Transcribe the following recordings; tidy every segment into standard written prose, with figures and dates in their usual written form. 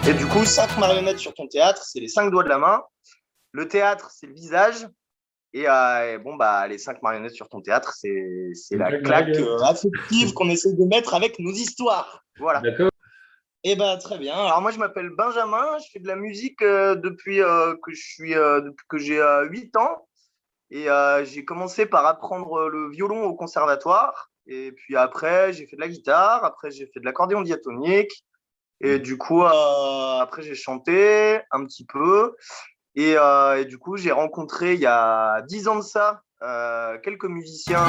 Et du coup, 5 marionnettes sur ton théâtre, c'est les 5 doigts de la main. Le théâtre, c'est le visage. Et bon, bah, les 5 marionnettes sur ton théâtre, c'est la claque affective qu'on essaie de mettre avec nos histoires. Voilà. D'accord. Et bah, très bien. Alors, moi, je m'appelle Benjamin. Je fais de la musique depuis que j'ai 8 ans. Et j'ai commencé par apprendre le violon au conservatoire. Et puis après, j'ai fait de la guitare. Après, j'ai fait de l'accordéon diatonique. Et du coup, après, j'ai chanté un petit peu. Et du coup, j'ai rencontré il y a 10 ans de ça quelques musiciens.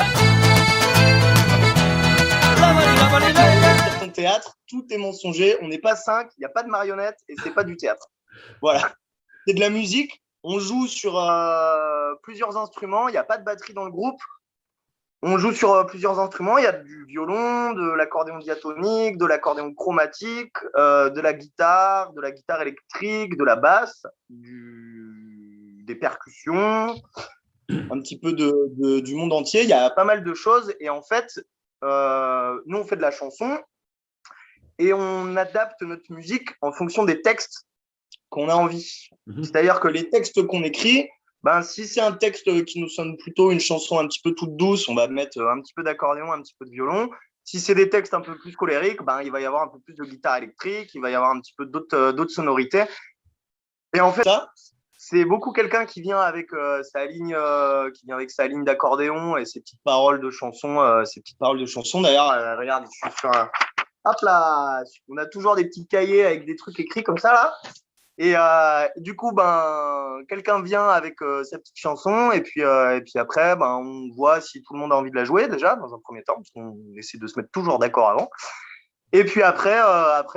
Sur ton théâtre, tout est mensonger. On n'est pas 5, il n'y a pas de marionnettes et c'est pas du théâtre. Voilà. C'est de la musique. On joue sur plusieurs instruments. Il n'y a pas de batterie dans le groupe. On joue sur plusieurs instruments. Il y a du violon, de l'accordéon diatonique, de l'accordéon chromatique, de la guitare électrique, de la basse, des percussions, un petit peu du monde entier. Il y a pas mal de choses. Et en fait, nous, on fait de la chanson et on adapte notre musique en fonction des textes qu'on a envie. C'est-à-dire que les textes qu'on écrit, ben, si c'est un texte qui nous sonne plutôt une chanson un petit peu toute douce, on va mettre un petit peu d'accordéon, un petit peu de violon. Si c'est des textes un peu plus colériques, ben, il va y avoir un peu plus de guitare électrique, il va y avoir un petit peu d'autres sonorités. Et en fait, ça, c'est beaucoup quelqu'un qui vient avec sa ligne d'accordéon et ses petites paroles de chansons. D'ailleurs, regarde, je suis sur un... Hop là, on a toujours des petits cahiers avec des trucs écrits comme ça là. Et du coup, ben, quelqu'un vient avec sa petite chanson et puis après, ben, on voit si tout le monde a envie de la jouer déjà dans un premier temps, parce qu'on essaie de se mettre toujours d'accord avant. Et puis après,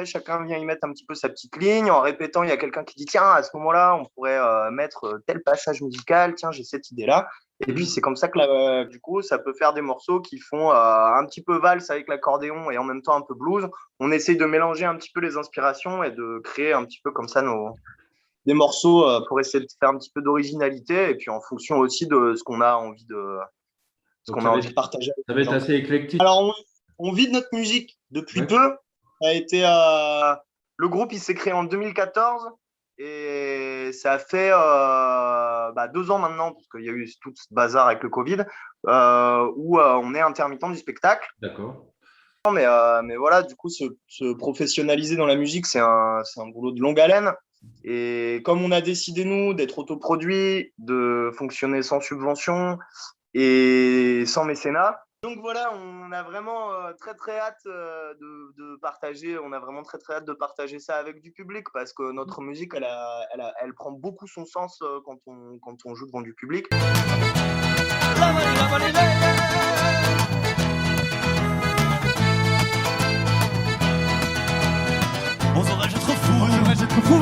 chacun vient y mettre un petit peu sa petite ligne. En répétant, il y a quelqu'un qui dit, tiens, à ce moment-là, on pourrait mettre tel passage musical, tiens, j'ai cette idée-là. Et puis c'est comme ça que du coup, ça peut faire des morceaux qui font un petit peu valse avec l'accordéon et en même temps un peu blues. On essaye de mélanger un petit peu les inspirations et de créer un petit peu comme ça des morceaux pour essayer de faire un petit peu d'originalité et puis en fonction aussi de ce qu'on a envie de partager. Ça va être assez éclectique. Alors, on vit de notre musique depuis peu. Ça a été, le groupe, il s'est créé en 2014 et ça a fait 2 ans maintenant, parce qu'il y a eu tout ce bazar avec le Covid, où on est intermittent du spectacle. D'accord. Mais voilà, du coup, se professionnaliser dans la musique, c'est un boulot de longue haleine. Et comme on a décidé, nous, d'être autoproduit, de fonctionner sans subvention et sans mécénat, donc voilà, on a vraiment très très hâte de partager. On a vraiment très très hâte de partager ça avec du public parce que notre musique, elle prend beaucoup son sens quand on joue devant du public. On saurait être fou,